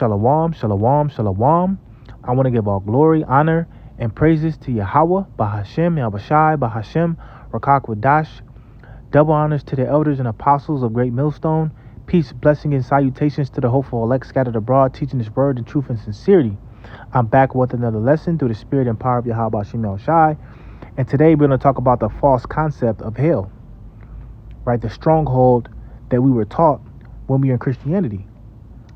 Shalom, shalom, shalom. I want to give all glory, honor, and praises to Yahweh, Bahashem, Yahweh Bahashem, Rakak Wadash. Double honors to the elders and apostles of Great Millstone. Peace, blessing, and salutations to the hopeful elect scattered abroad, teaching His word in truth and sincerity. I'm back with another lesson through the spirit and power of Yahweh Bahashem Yahushai. And today we're going to talk about the false concept of hell, right? The stronghold that we were taught when we were in Christianity.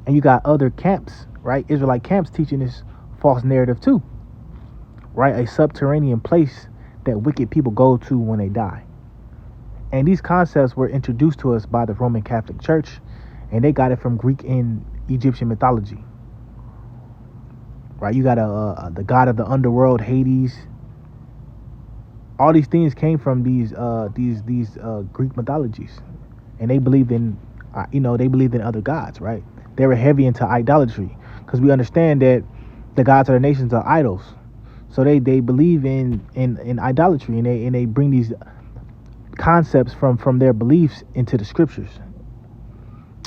And you got other camps, right? Israelite camps teaching this false narrative too, right? A subterranean place that wicked people go to when they die. And these concepts were introduced to us by the Roman Catholic Church, and they got it from Greek and Egyptian mythology, right? You got the god of the underworld, Hades. All these things came from these Greek mythologies, and they believed in, they believed in other gods, right? They were heavy into idolatry because we understand that the gods of the nations are idols. So they believe in idolatry, and they bring these concepts from their beliefs into the scriptures.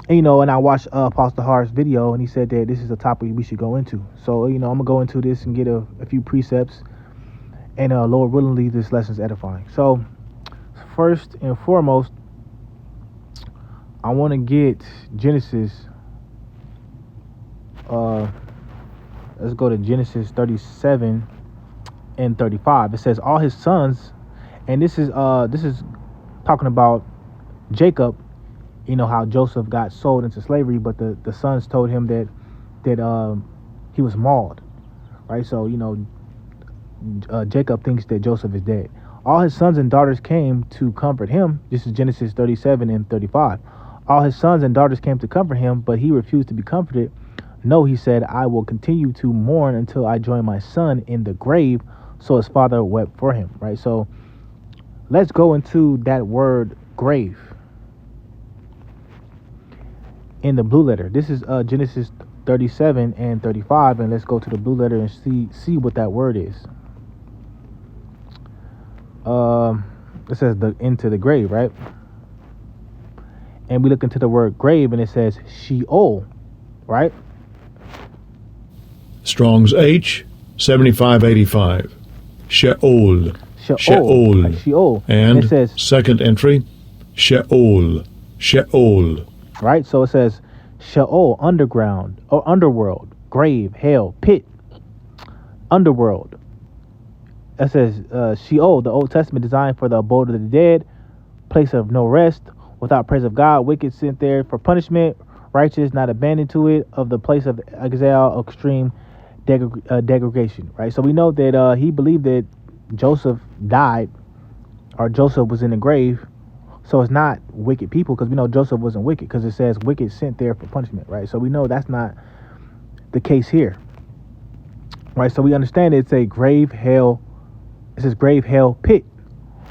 And, and I watched Apostle Hart's video, and he said that this is a topic we should go into. So, I'm going to go into this and get a few precepts, and Lord willingly, this lesson is edifying. So, first and foremost, I want to get Genesis. Let's go to Genesis 37 and 35. It says all his sons, and this is talking about Jacob. How Joseph got sold into slavery, but the sons told him that he was mauled, right? So Jacob thinks that Joseph is dead. All his sons and daughters came to comfort him. This is Genesis 37 and 35. All his sons and daughters came to comfort him, but he refused to be comforted. No, he said, I will continue to mourn until I join my son in the grave. So his father wept for him, right? So let's go into that word grave in the blue letter. This is Genesis 37 and 35, and let's go to the blue letter and see what that word is. It says into the grave, right? And we look into the word grave, and it says Sheol, right? Strong's H 7585. Sheol. Sheol. And it says second entry, Sheol. Right? So it says Sheol, underground or underworld, grave, hell, pit, underworld. It says Sheol, the Old Testament designed for the abode of the dead, place of no rest, without praise of God, wicked sent there for punishment, righteous not abandoned to it, of the place of exile, extreme degradation, right? So we know that he believed that Joseph died, or Joseph was in the grave. So it's not wicked people, because we know Joseph wasn't wicked, because it says wicked sent there for punishment, right? So we know that's not the case here, right? So we understand it's a grave, hell. It says grave, hell, pit,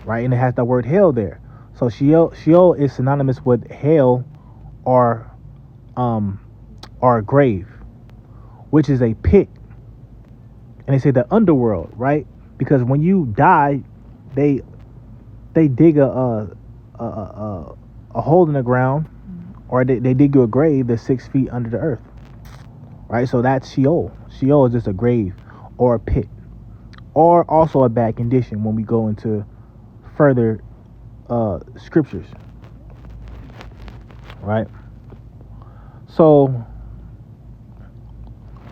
right? And it has the word hell there. So Sheol is synonymous with hell, or grave, which is a pit. And they say the underworld, right? Because when you die, they dig a hole in the ground, or they dig you a grave that's 6 feet under the earth, right? So that's Sheol. Sheol is just a grave or a pit, or also a bad condition when we go into further scriptures, right? So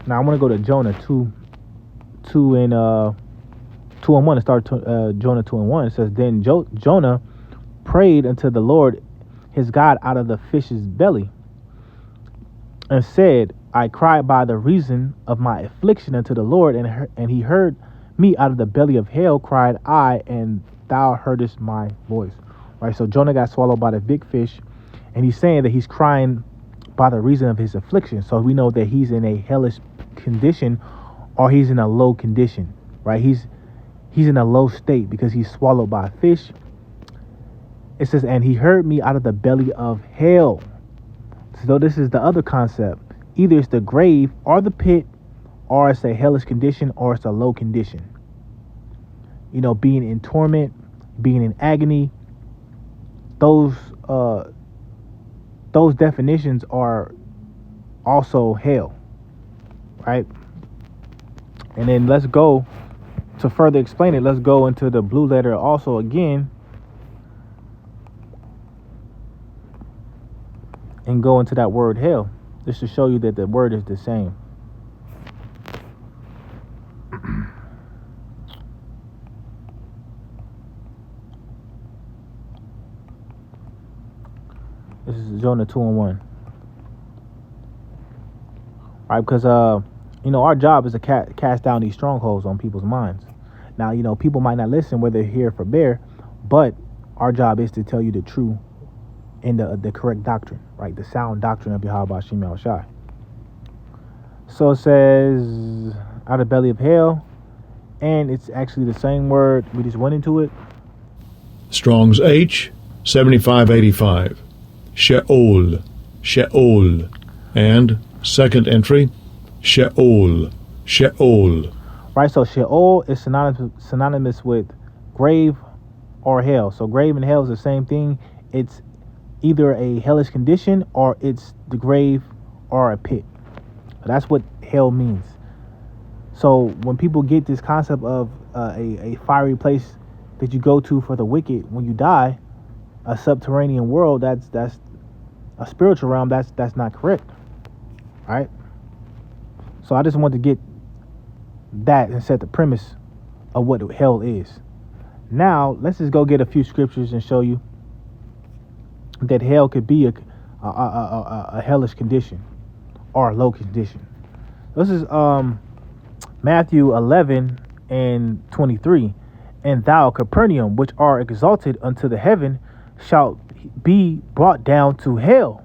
now I want to go to Jonah 2 and 1 and start Jonah 2 and 1. It says, then Jonah prayed unto the Lord his God out of the fish's belly, and said, I cried by the reason of my affliction unto the Lord, and he heard me. Out of the belly of hell cried I, and thou heardest my voice. Right? So Jonah got swallowed by the big fish, and he's saying that he's crying by the reason of his affliction. So we know that he's in a hellish condition, or he's in a low condition, right? He's in a low state because he's swallowed by a fish. It says, and he heard me out of the belly of hell. So this is the other concept. Either it's the grave or the pit, or it's a hellish condition, or it's a low condition. Being in torment, being in agony. Those definitions are also hell, right? And then let's go to further explain it. Let's go into the blue letter also again, and go into that word hell, just to show you that the word is the same. This is Jonah 2:1. Right, because our job is to cast down these strongholds on people's minds. Now, people might not listen whether they're here for bear, but our job is to tell you the true and the correct doctrine, right? The sound doctrine of Yahweh Shem Yahushai. So it says, out of the belly of hell, and it's actually the same word. We just went into it. Strong's H 7585. Sheol, Sheol. And second entry, Sheol, Sheol. Right, so Sheol is synonymous with grave or hell. So grave and hell is the same thing. It's either a hellish condition or it's the grave or a pit. That's what hell means. So when people get this concept of a fiery place that you go to for the wicked when you die, a subterranean world, that's a spiritual realm, that's not correct. Right? So I just want to get that and set the premise of what hell is. Now let's just go get a few scriptures and show you that hell could be a hellish condition or a low condition. This is Matthew 11:23. And thou, Capernaum, which are exalted unto the heaven, shalt be brought down to hell.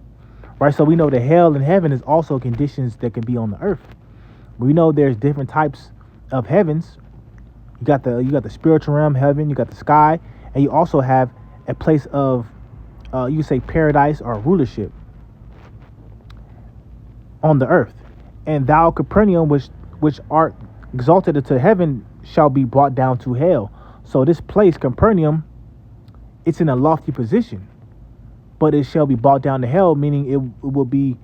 Right, so we know that hell and heaven is also conditions that can be on the earth. We know there's different types of heavens. You got the spiritual realm, heaven. You got the sky, and you also have a place of, you say paradise or rulership on the earth. And thou, Capernaum, which art exalted into heaven, shall be brought down to hell. So this place, Capernaum, it's in a lofty position, but it shall be brought down to hell, meaning it will be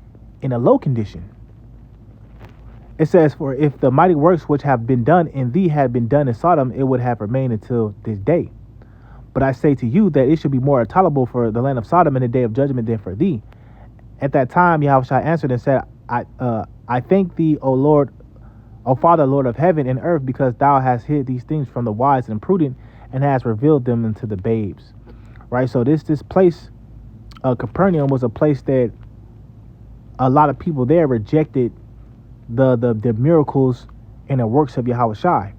in a low condition. It says, for if the mighty works which have been done in thee had been done in Sodom, it would have remained until this day. But I say to you that it should be more tolerable for the land of Sodom in the day of judgment than for thee. At that time, Yahushua answered and said, I thank thee, O Lord, O Father, Lord of heaven and earth, because thou hast hid these things from the wise and prudent, and hast revealed them unto the babes. Right. So this place, Capernaum, was a place that a lot of people there rejected the miracles and the works of Yahushua.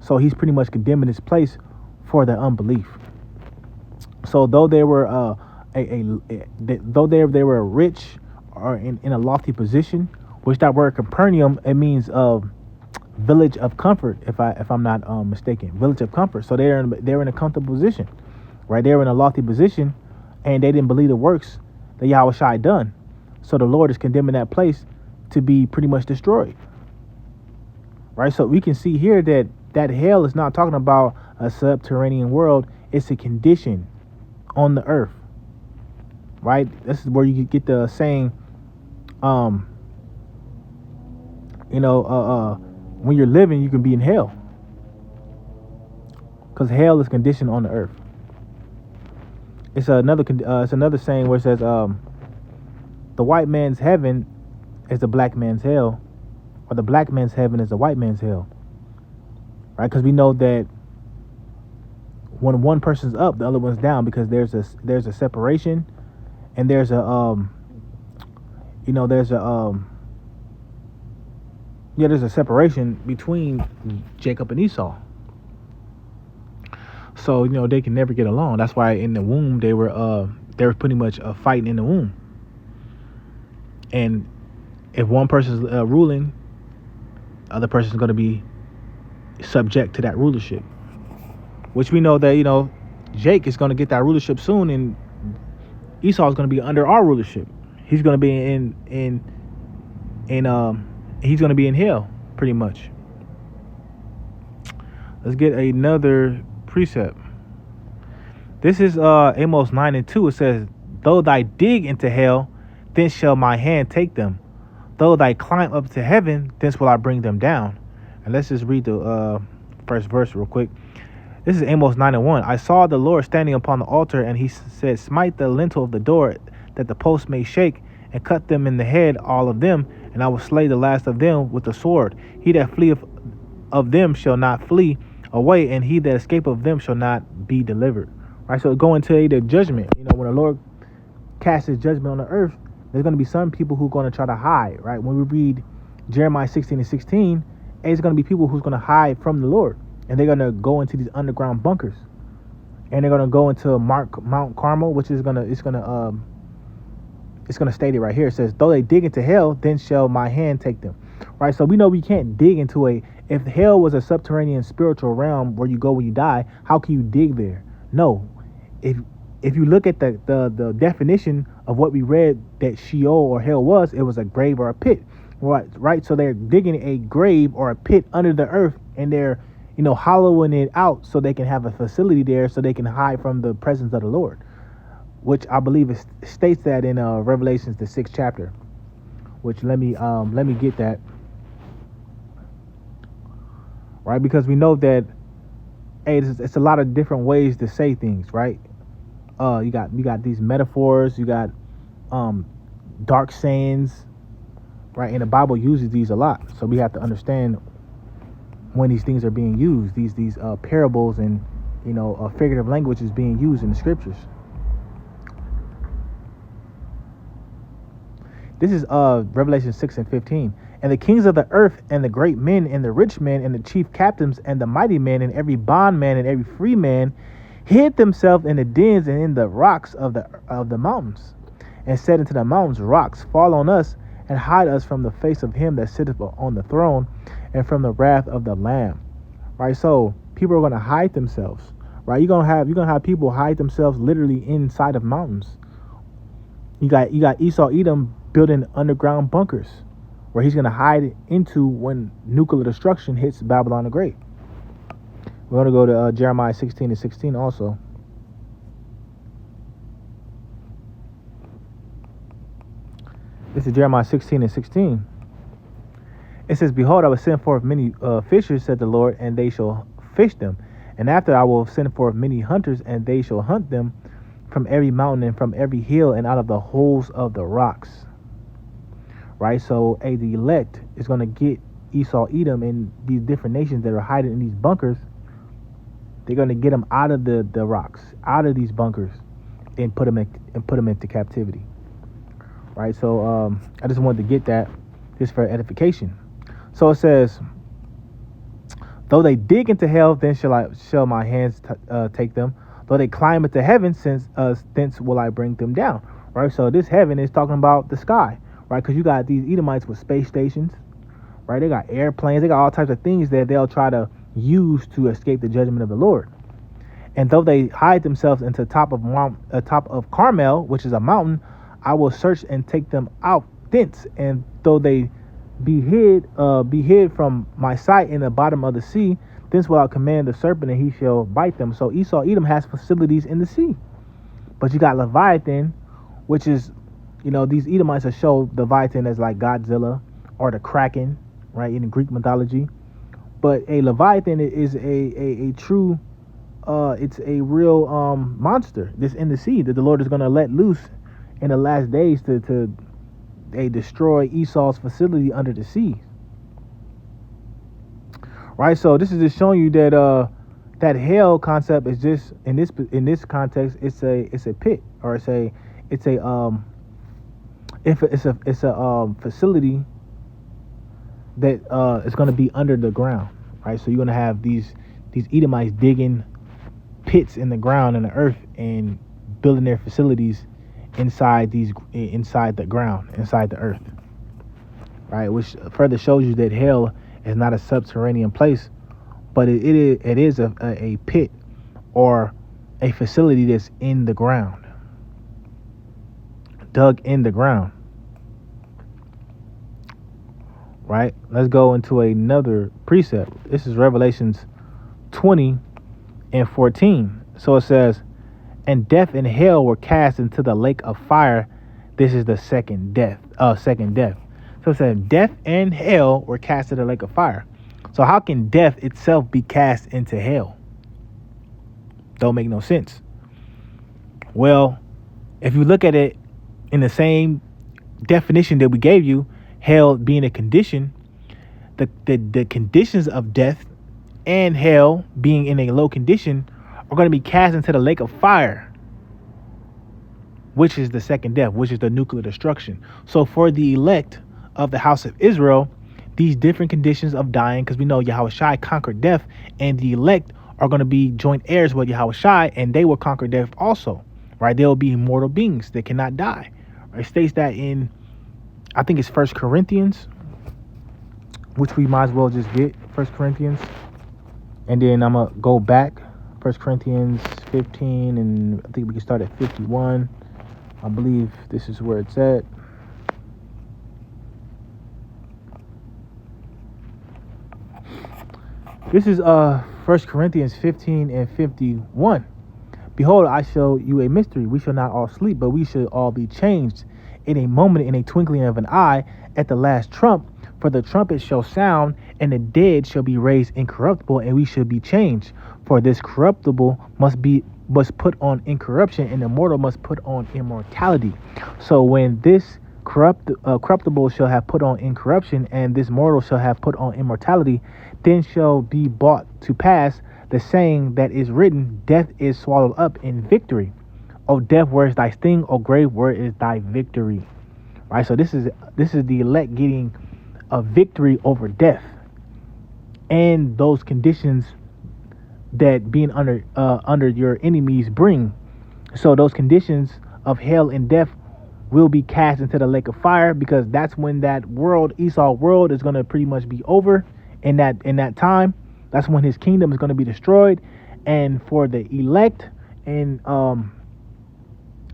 So he's pretty much condemning this place for their unbelief. So though they were they were rich or in a lofty position, which that word Capernaum, it means village of comfort, if I'm not mistaken, village of comfort. So they're in a comfortable position, right? They're in a lofty position, and they didn't believe the works that Yahushua had done. So the Lord is condemning that place to be pretty much destroyed, right? So we can see here that hell is not talking about a subterranean world. It's a condition on the earth, right? This is where you get the saying, when you're living, you can be in hell, because hell is conditioned on the earth. It's another saying where it says, the white man's heaven is the black man's hell, or the black man's heaven is the white man's hell, right? Because we know that when one person's up, the other one's down, because there's a separation, and there's a separation between Jacob and Esau. So they can never get along. That's why in the womb they were pretty much fighting in the womb. And if one person's ruling, the other person's going to be subject to that rulership, which we know that Jake is going to get that rulership soon, and Esau is going to be under our rulership. He's going to be he's going to be in hell, pretty much. Let's get another precept. This is Amos 9:2. It says, though thy dig into hell, then shall my hand take them. though they climb up to heaven, thence will I bring them down. And let's just read the first verse real quick. This is Amos 9:1. I saw the Lord standing upon the altar, and he said, smite the lintel of the door, that the posts may shake, and cut them in the head, all of them, and I will slay the last of them with the sword. He that fleeth of them shall not flee away, and he that escape of them shall not be delivered. Right, so going to the judgment. When the Lord casts his judgment on the earth, there's going to be some people who are going to try to hide. Right, when we read Jeremiah 16:16, it's going to be people who's going to hide from the Lord, and they're going to go into these underground bunkers, and they're going to go into Mount Carmel, which is it's going to state it right here. It says, though they dig into hell, then shall my hand take them. Right, so we know we can't dig into if hell was a subterranean spiritual realm where you go when you die, how can you dig there? No. If you look at the definition of what we read that Sheol or hell was, it was a grave or a pit. Right. So they're digging a grave or a pit under the earth, and they're, hollowing it out so they can have a facility there so they can hide from the presence of the Lord, which I believe states that in Revelations, the 6th chapter, which let me get that. Right. Because we know that, hey, it's a lot of different ways to say things, right? You got these metaphors, you got dark sayings, right? And the Bible uses these a lot, so we have to understand when these things are being used. These parables and figurative language is being used in the scriptures. This is Revelation 6:15. And the kings of the earth, and the great men, and the rich men, and the chief captains, and the mighty men, and every bondman, and every free man, hid themselves in the dens and in the rocks of the mountains, and said unto the mountains, rocks, fall on us, and hide us from the face of him that sitteth on the throne, and from the wrath of the Lamb. Right, so people are going to hide themselves. Right, you're gonna have people hide themselves literally inside of mountains. You got Esau Edom building underground bunkers, where he's going to hide into when nuclear destruction hits Babylon the Great. We're going to go to Jeremiah 16:16 also. This is Jeremiah 16:16. It says, behold, I will send forth many fishers, said the Lord, and they shall fish them. And after I will send forth many hunters, and they shall hunt them from every mountain and from every hill and out of the holes of the rocks. Right, so the elect is going to get Esau, Edom, and these different nations that are hiding in these bunkers. They're going to get them out of the rocks, out of these bunkers, and put them into captivity. Right, so I just wanted to get that just for edification. So it says, though they dig into hell, then shall my hands take them. Though they climb into heaven, thence will I bring them down. Right, so this heaven is talking about the sky. Right, because you got these Edomites with space stations, right? They got airplanes, they got all types of things that they'll try to use to escape the judgment of the Lord. And though they hide themselves into top of Carmel, which is a mountain, I will search and take them out thence. And though they be hid from my sight in the bottom of the sea, thence will I command the serpent, and he shall bite them. So Esau Edom has facilities in the sea, but you got Leviathan, which is, these Edomites are show Leviathan as like Godzilla or the Kraken, right, in Greek mythology. But a Leviathan is a true, it's a real monster that's in the sea that the Lord is going to let loose in the last days to destroy Esau's facility under the sea. Right, so this is just showing you that that hell concept is just in this context, it's a pit, or it's a facility that is going to be under the ground, right? So you're going to have these Edomites digging pits in the ground and the earth and building their facilities inside the ground, inside the earth, right? Which further shows you that hell is not a subterranean place, but it is a pit or a facility that's in the ground, dug in the ground. Right, let's go into another precept. This is Revelations 20:14. So it says, and death and hell were cast into the lake of fire. This is the second death. So it said death and hell were cast into the lake of fire. So how can death itself be cast into hell? Don't make no sense. Well, if you look at it in the same definition that we gave you, hell being a condition, the conditions of death and hell being in a low condition are going to be cast into the lake of fire, which is the second death, which is the nuclear destruction. So for the elect of the house of Israel, these different conditions of dying, because we know Yahushua conquered death, and the elect are going to be joint heirs with Yahushua, and they will conquer death also, right? They will be immortal beings that cannot die. It states that in, I think it's 1 Corinthians, which we might as well just get 1 Corinthians. And then I'm going to go back, 1 Corinthians 15, and I think we can start at 51. I believe this is where it's at. This is 1 Corinthians 15 and 51. Behold, I show you a mystery. We shall not all sleep, but we shall all be changed in a moment, in a twinkling of an eye, at the last trump. For the trumpet shall sound, and the dead shall be raised incorruptible, and we shall be changed. For this corruptible must put on incorruption, and the mortal must put on immortality. So when this corruptible shall have put on incorruption, and this mortal shall have put on immortality, then shall be brought to pass the saying that is written, death is swallowed up in victory. O death, where is thy sting? O grave, where is thy victory? Right. So this is the elect getting a victory over death and those conditions that being under your enemies bring. So those conditions of hell and death will be cast into the lake of fire, because that's when that world, Esau world, is going to pretty much be over. In that time, that's when his kingdom is going to be destroyed. And for the elect and the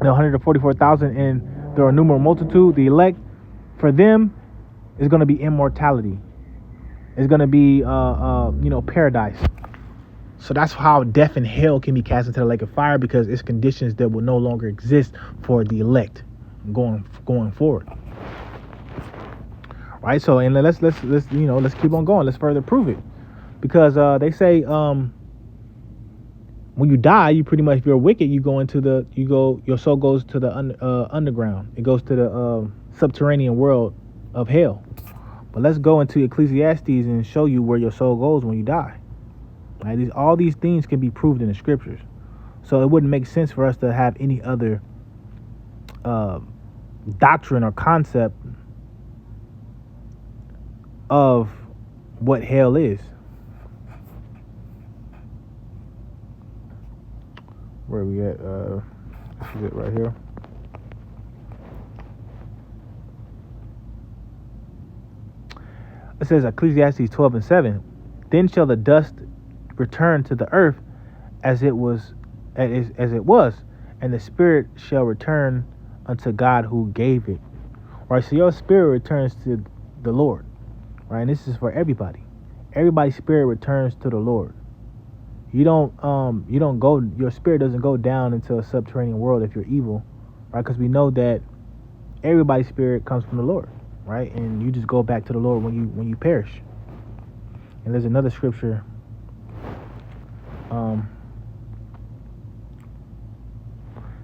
144,000 and the innumerable multitude, the elect, for them is going to be immortality. It's going to be paradise. So that's how death and hell can be cast into the lake of fire, because it's conditions that will no longer exist for the elect going forward. Right. So, and let's keep on going. Let's further prove it, because they say when you die, you pretty much, if you're wicked, your soul goes to the underground. It goes to the subterranean world of hell. But let's go into Ecclesiastes and show you where your soul goes when you die. Right? All these things can be proved in the scriptures. So it wouldn't make sense for us to have any other doctrine or concept of what hell is. Where are we at? This is it right here. It says Ecclesiastes 12 and 7. Then shall the dust return to the earth as it was, and the spirit shall return unto God who gave it. Right. So your spirit returns to the Lord. Right. And this is for everybody. Everybody's spirit returns to the Lord. Your spirit doesn't go down into a subterranean world if you're evil, right? Because we know that everybody's spirit comes from the Lord, right? And you just go back to the Lord when you perish. And there's another scripture.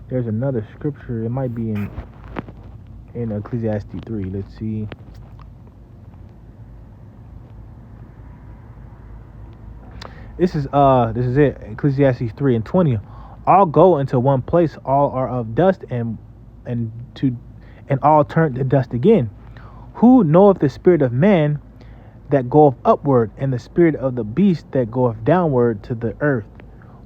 There's another scripture. It might be in Ecclesiastes 3. Let's see. This is it. Ecclesiastes 3 and 20. All go into one place. All are of dust, and all turn to dust again. Who knoweth the spirit of man that goeth upward, and the spirit of the beast that goeth downward to the earth?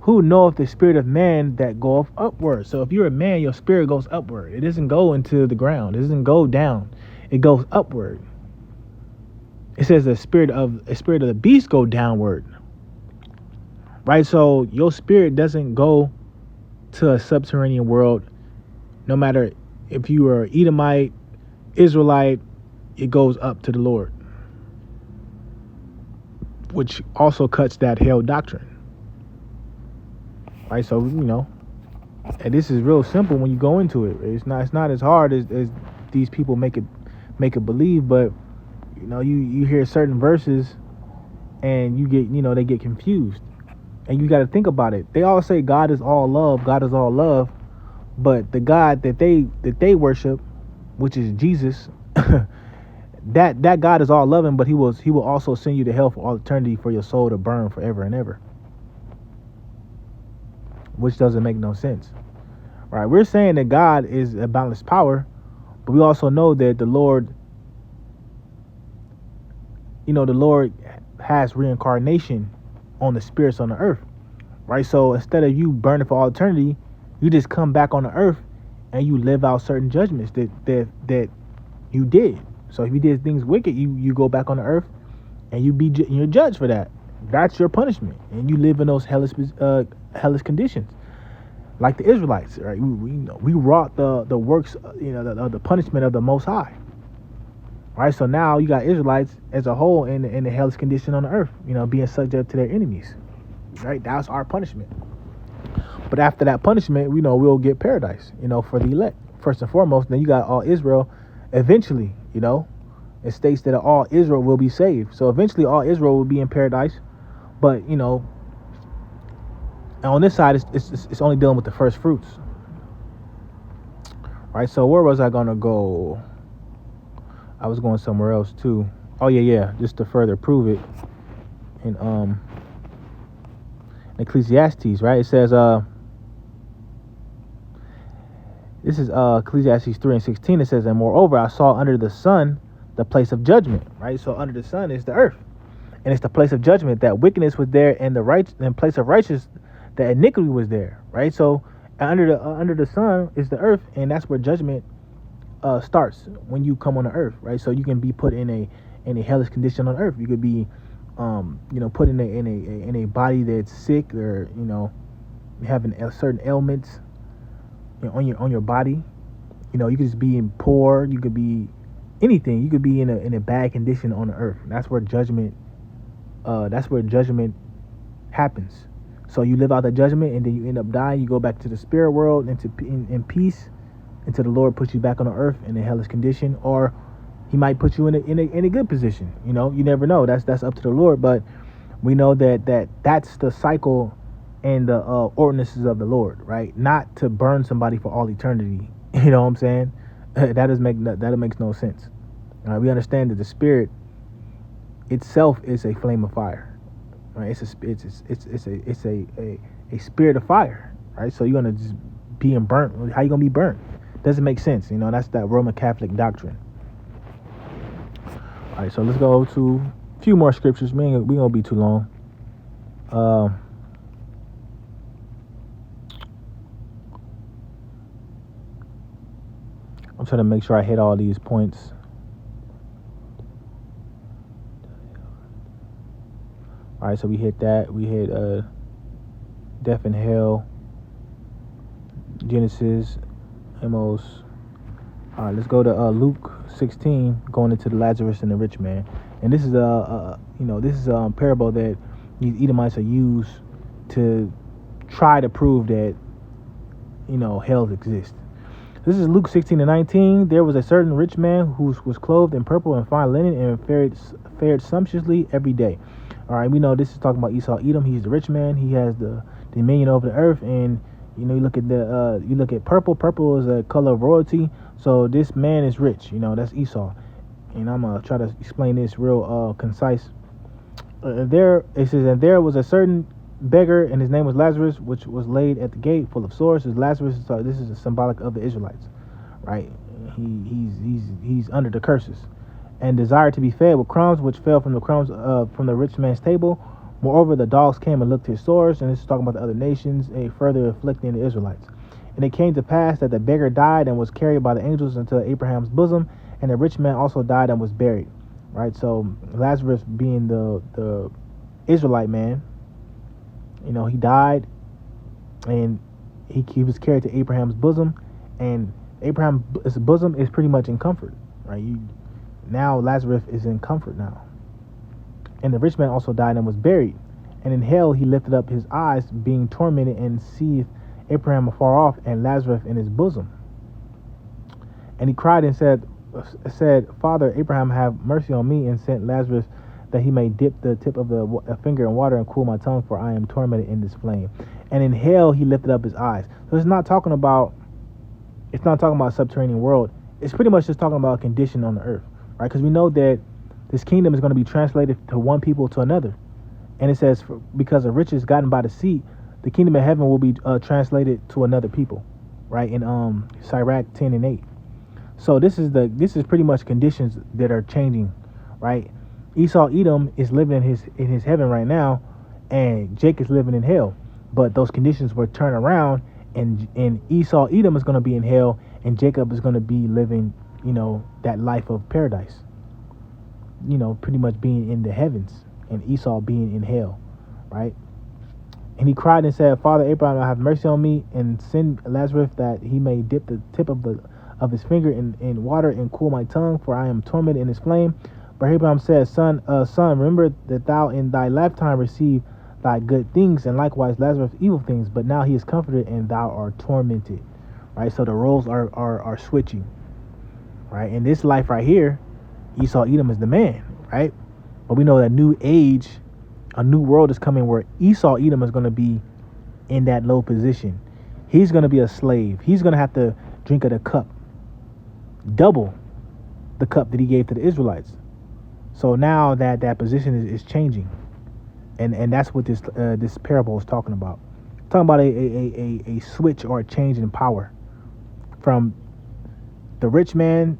Who knoweth the spirit of man that goeth upward? So if you're a man, your spirit goes upward. It doesn't go into the ground. It doesn't go down. It goes upward. It says the spirit of the beast go downward. Right, so your spirit doesn't go to a subterranean world. No matter if you are Edomite, Israelite, it goes up to the Lord, which also cuts that hell doctrine. Right, so and this is real simple when you go into it. It's not as hard as these people make it make it believe. But you hear certain verses and you get they get confused, and you got to think about it. They all say God is all love, God is all love, but the God that they worship, which is Jesus, that God is all loving, but he will also send you to hell for all eternity for your soul to burn forever and ever, which doesn't make no sense. Right? We're saying that God is a boundless power, but we also know that the Lord has reincarnation on the spirits on the earth, right? So instead of you burning for all eternity, you just come back on the earth and you live out certain judgments that you did. So if you did things wicked, you go back on the earth and you're judged for that. That's your punishment, and you live in those hellish conditions, like the Israelites, right? We wrought the works, the punishment of the Most High. Right, so now you got Israelites as a whole in the hellish condition on the earth, being subject to their enemies. Right, that's our punishment. But after that punishment, we'll get paradise, for the elect first and foremost. Then you got all Israel. Eventually, it states that all Israel will be saved. So eventually, all Israel will be in paradise. But on this side, it's only dealing with the first fruits. Right. So where was I gonna go? I was going somewhere else too. Oh yeah, just to further prove it. In Ecclesiastes, right? It says this is Ecclesiastes 3:16. It says, and moreover, I saw under the sun the place of judgment. Right? So under the sun is the earth, and it's the place of judgment, that wickedness was there, and place of righteousness, that iniquity was there. Right? So under the sun is the earth, and that's where judgment starts when you come on the earth, right? So you can be put in a hellish condition on earth. You could be, put in a body that's sick, or having certain ailments on your body. You could just be poor. You could be anything. You could be in a bad condition on the earth. That's where judgment. That's where judgment happens. So you live out the judgment, and then you end up dying. You go back to the spirit world in peace, until the Lord puts you back on the earth in a hellish condition, or He might put you in a good position. You never know. That's up to the Lord. But we know that's the cycle and the ordinances of the Lord, right? Not to burn somebody for all eternity. You know what I'm saying? That makes no sense. We understand that the spirit itself is a flame of fire, right? It's a spirit of fire, right? So you're gonna just being burnt. How you gonna be burnt? Doesn't make sense. That's that Roman Catholic doctrine. All right, so let's go to a few more scriptures. We ain't gonna be too long. I'm trying to make sure I hit all these points. All right, so we hit that. We hit death and hell, Genesis, Amos. All right, let's go to Luke 16, going into the Lazarus and the rich man. And this is a parable that these Edomites are used to try to prove that hell exists. This is Luke 16:19. There was a certain rich man who was clothed in purple and fine linen, and fared sumptuously every day. All right, we know this is talking about Esau Edom. He's the rich man. He has the dominion over the earth, and you look at purple. Purple is a color of royalty. So this man is rich. That's Esau. And I'm gonna try to explain this real concise. There it says, and there was a certain beggar, and his name was Lazarus, which was laid at the gate full of sores. Lazarus, so this is a symbolic of the Israelites, right? He's under the curses, and desired to be fed with crumbs, which fell from the crumbs from the rich man's table. Moreover, the dogs came and licked his sores. And this is talking about the other nations, further afflicting the Israelites. And it came to pass that the beggar died and was carried by the angels into Abraham's bosom, and the rich man also died and was buried. Right, so Lazarus, being the Israelite man, he died, and he was carried to Abraham's bosom, and Abraham's bosom is pretty much in comfort. Right, now Lazarus is in comfort now. And the rich man also died and was buried. And in hell he lifted up his eyes, being tormented, and seeth Abraham afar off, and Lazarus in his bosom. And he cried and said, said, Father Abraham, have mercy on me, and sent Lazarus that he may dip the tip of the finger in water and cool my tongue, for I am tormented in this flame. And in hell he lifted up his eyes. So it's not talking about subterranean world. It's pretty much just talking about a condition on the earth, right? Because we know that this kingdom is going to be translated to one people to another. And it says, because of riches gotten by the sea, the kingdom of heaven will be translated to another people, right? In Sirach 10 and 8. So this is pretty much conditions that are changing, right? Esau Edom is living in his heaven right now, and Jake is living in hell. But those conditions will turn around, and Esau Edom is going to be in hell, and Jacob is going to be living, that life of paradise. Pretty much being in the heavens, and Esau being in hell, right? And he cried and said, Father Abraham, have mercy on me, and send Lazarus that he may dip the tip of his finger in water and cool my tongue, for I am tormented in this flame. But Abraham said, Son, remember that thou in thy lifetime received thy good things, and likewise Lazarus evil things. But now he is comforted, and thou art tormented. Right? So the roles are switching. Right? In this life right here, Esau Edom is the man. Right? But we know that new age, a new world is coming where Esau Edom is going to be in that low position. He's going to be a slave. He's going to have to drink of the cup, double the cup that he gave to the Israelites. So now that position is changing, and that's what this parable is talking about. Talking about a switch or a change in power from the rich man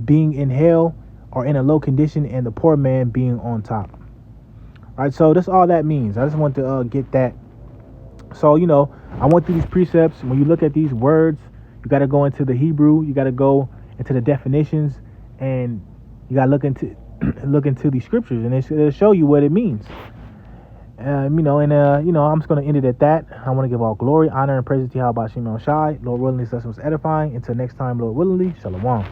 being in hell or in a low condition, and the poor man being on top. All right, so that's all that means. I just want to get that. So I went through these precepts. When you look at these words, you got to go into the Hebrew. You got to go into the definitions, and you got to look into these scriptures, and it'll show you what it means. I'm just going to end it at that. I want to give all glory, honor, and praise to Yahweh Shem Shai. Lord willing, this lesson was edifying. Until next time, Lord willingly, Shalom.